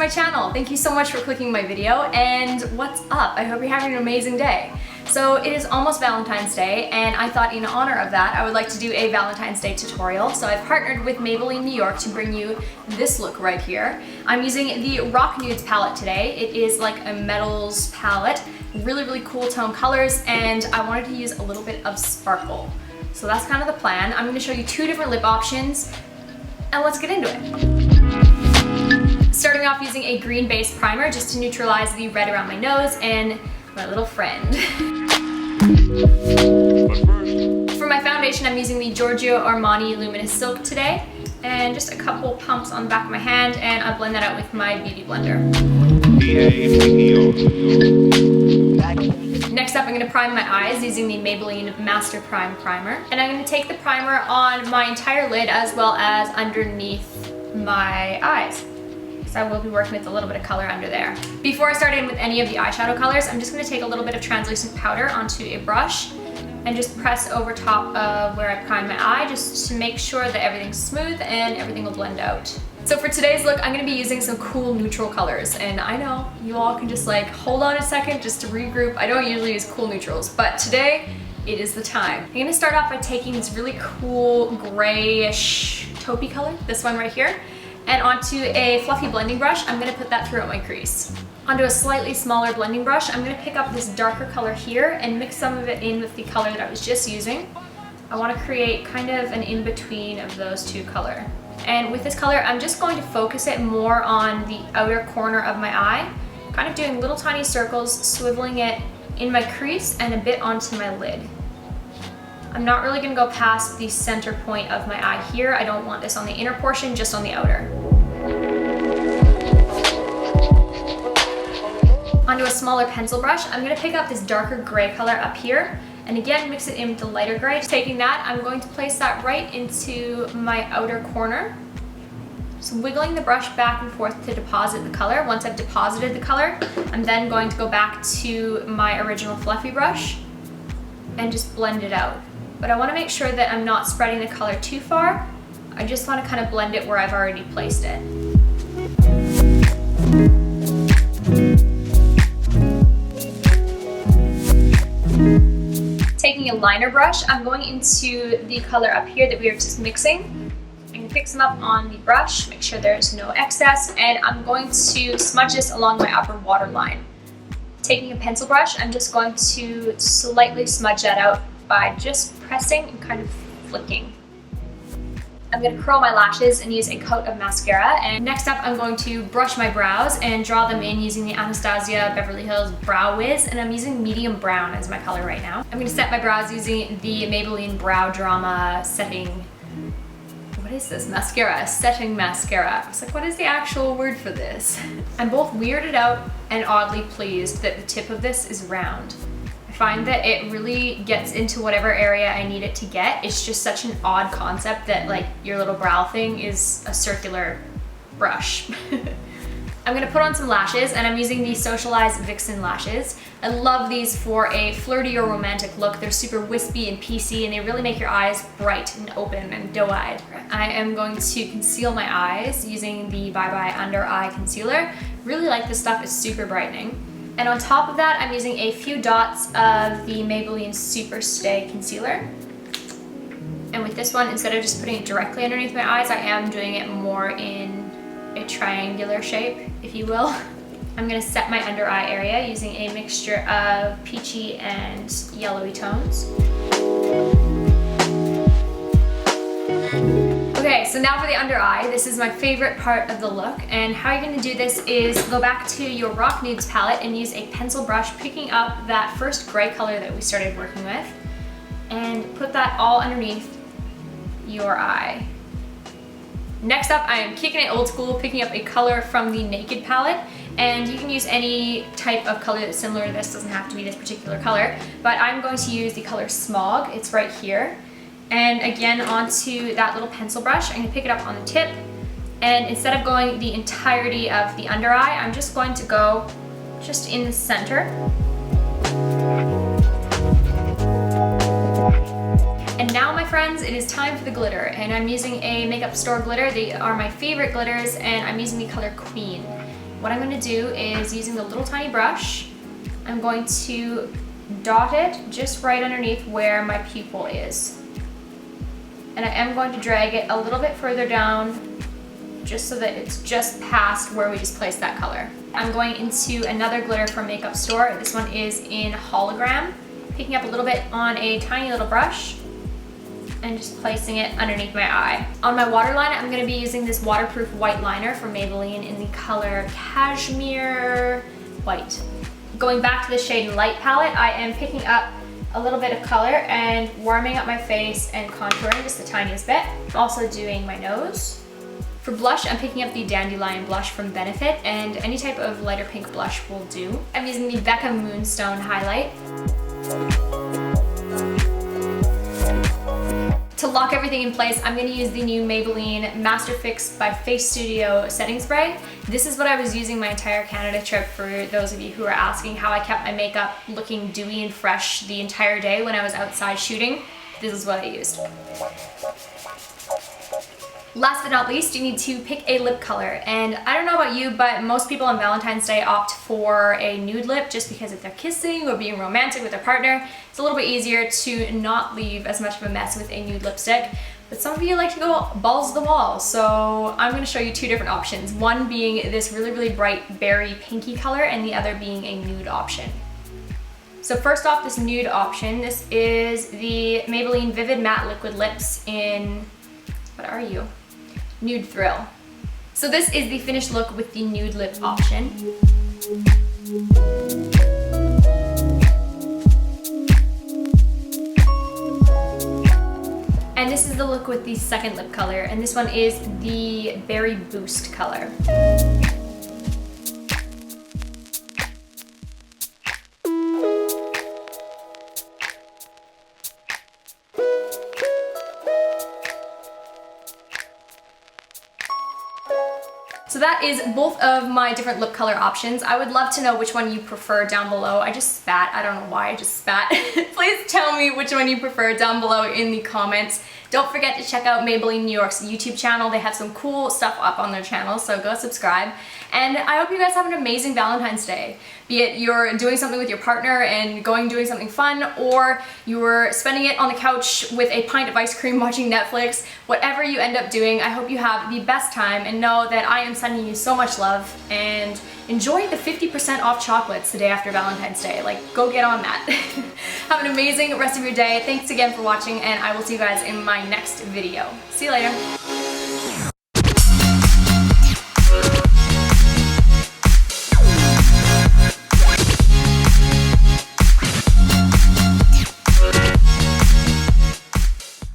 my channel. Thank you so much for clicking my video, and what's up? I hope you're having an amazing day. So it is almost Valentine's Day, and I thought in honor of that I would like to do a Valentine's Day tutorial. So I've partnered with Maybelline New York to bring you this look right here. I'm using the Rock Nudes palette today. It is like a metals palette, really cool tone colors, and I wanted to use a little bit of sparkle. So that's kind of the plan. I'm going to show you two different lip options, and let's get into it. Starting off using a green base primer just to neutralize the red around my nose and my little friend. For my foundation, I'm using the Giorgio Armani Luminous Silk today, and just a couple pumps on the back of my hand, and I'll blend that out with my beauty blender. Next up, I'm going to prime my eyes using the Maybelline Master Prime Primer, and I'm going to take the primer on my entire lid as well as underneath my eyes. So I will be working with a little bit of color under there. Before I start in with any of the eyeshadow colors, I'm just going to take a little bit of translucent powder onto a brush and just press over top of where I prime my eye, just to make sure that everything's smooth and everything will blend out. So for today's look, I'm going to be using some cool neutral colors, and I know you all can just like hold on a second just to regroup. I don't usually use cool neutrals, but today it is the time. I'm going to start off by taking this really cool grayish taupey color, this one right here, and onto a fluffy blending brush. I'm going to put that throughout my crease. Onto a slightly smaller blending brush, I'm going to pick up this darker color here and mix some of it in with the color that I was just using. I want to create kind of an in-between of those two colors. And with this color, I'm just going to focus it more on the outer corner of my eye, kind of doing little tiny circles, swiveling it in my crease and a bit onto my lid. I'm not really going to go past the center point of my eye here. I don't want this on the inner portion, just on the outer. Onto a smaller pencil brush, I'm going to pick up this darker gray color up here, and again mix it in with the lighter gray. Taking that, I'm going to place that right into my outer corner. So wiggling the brush back and forth to deposit the color. Once I've deposited the color, I'm then going to go back to my original fluffy brush and just blend it out. But I want to make sure that I'm not spreading the color too far. I just want to kind of blend it where I've already placed it. Taking a liner brush, I'm going into the color up here that we were just mixing. I'm going to pick some up on the brush, make sure there's no excess, and I'm going to smudge this along my upper waterline. Taking a pencil brush, I'm just going to slightly smudge that out by just pressing and kind of flicking. I'm going to curl my lashes and use a coat of mascara, and next up I'm going to brush my brows and draw them in using the Anastasia Beverly Hills Brow Wiz, and I'm using medium brown as my color right now. I'm going to set my brows using the Maybelline Brow Drama setting, what is this? Mascara, setting mascara. I was like, what is the actual word for this? I'm both weirded out and oddly pleased that the tip of this is round. I find that it really gets into whatever area I need it to get. It's just such an odd concept that like your little brow thing is a circular brush. I'm gonna put on some lashes, and I'm using the Socialized Vixen lashes. I love these for a flirty or romantic look. They're super wispy and PC, and they really make your eyes bright and open and doe-eyed. I am going to conceal my eyes using the Bye Bye Under Eye Concealer. Really like this stuff, it's super brightening. And on top of that, I'm using a few dots of the Maybelline Super Stay Concealer. And with this one, instead of just putting it directly underneath my eyes, I am doing it more in a triangular shape, if you will. I'm going to set my under eye area using a mixture of peachy and yellowy tones. Okay, so now for the under eye. This is my favorite part of the look, and how you're going to do this is go back to your Rock Nudes palette and use a pencil brush, picking up that first gray color that we started working with, and put that all underneath your eye. Next up, I am kicking it old school, picking up a color from the Naked palette, and you can use any type of color that's similar to this, doesn't have to be this particular color, but I'm going to use the color Smog. It's right here. And again, onto that little pencil brush, I'm going to pick it up on the tip, and instead of going the entirety of the under eye, I'm just going to go just in the center. And now, my friends, it is time for the glitter, and I'm using a makeup store glitter. They are my favorite glitters, and I'm using the color Queen. What I'm going to do is, using the little tiny brush, I'm going to dot it just right underneath where my pupil is. And I am going to drag it a little bit further down just so that it's just past where we just placed that color. I'm going into another glitter from Makeup Store. This one is in Hologram. Picking up a little bit on a tiny little brush and just placing it underneath my eye. On my waterline, I'm going to be using this waterproof white liner from Maybelline in the color Cashmere White. Going back to the shade Light palette, I am picking up a little bit of color and warming up my face and contouring just the tiniest bit. Also doing my nose. For blush, I'm picking up the Dandelion blush from Benefit, and any type of lighter pink blush will do. I'm using the Becca Moonstone highlight. To lock everything in place, I'm going to use the new Maybelline Master Fix by Face Studio setting spray. This is what I was using my entire Canada trip, for those of you who are asking how I kept my makeup looking dewy and fresh the entire day when I was outside shooting. This is what I used. Last but not least, you need to pick a lip color. And I don't know about you, but most people on Valentine's Day opt for a nude lip just because if they're kissing or being romantic with their partner, it's a little bit easier to not leave as much of a mess with a nude lipstick. But some of you like to go balls to the wall, so I'm going to show you two different options. One being this really, really bright berry pinky color, and the other being a nude option. So first off, this nude option, this is the Maybelline Vivid Matte Liquid Lips in, what are you? Nude Thrill. So this is the finished look with the nude lip option. And this is the look with the second lip color, and this one is the Berry Boost color. So that is both of my different lip color options. I would love to know which one you prefer down below. I just spat. I don't know why I just spat. Please tell me which one you prefer down below in the comments. Don't forget to check out Maybelline New York's YouTube channel. They have some cool stuff up on their channel, so go subscribe. And I hope you guys have an amazing Valentine's Day. Be it you're doing something with your partner and doing something fun, or you're spending it on the couch with a pint of ice cream watching Netflix. Whatever you end up doing, I hope you have the best time, and know that I am sending you so much love, and enjoy the 50% off chocolates the day after Valentine's Day. Like, go get on that. Have an amazing rest of your day. Thanks again for watching, and I will see you guys in my next video. See you later.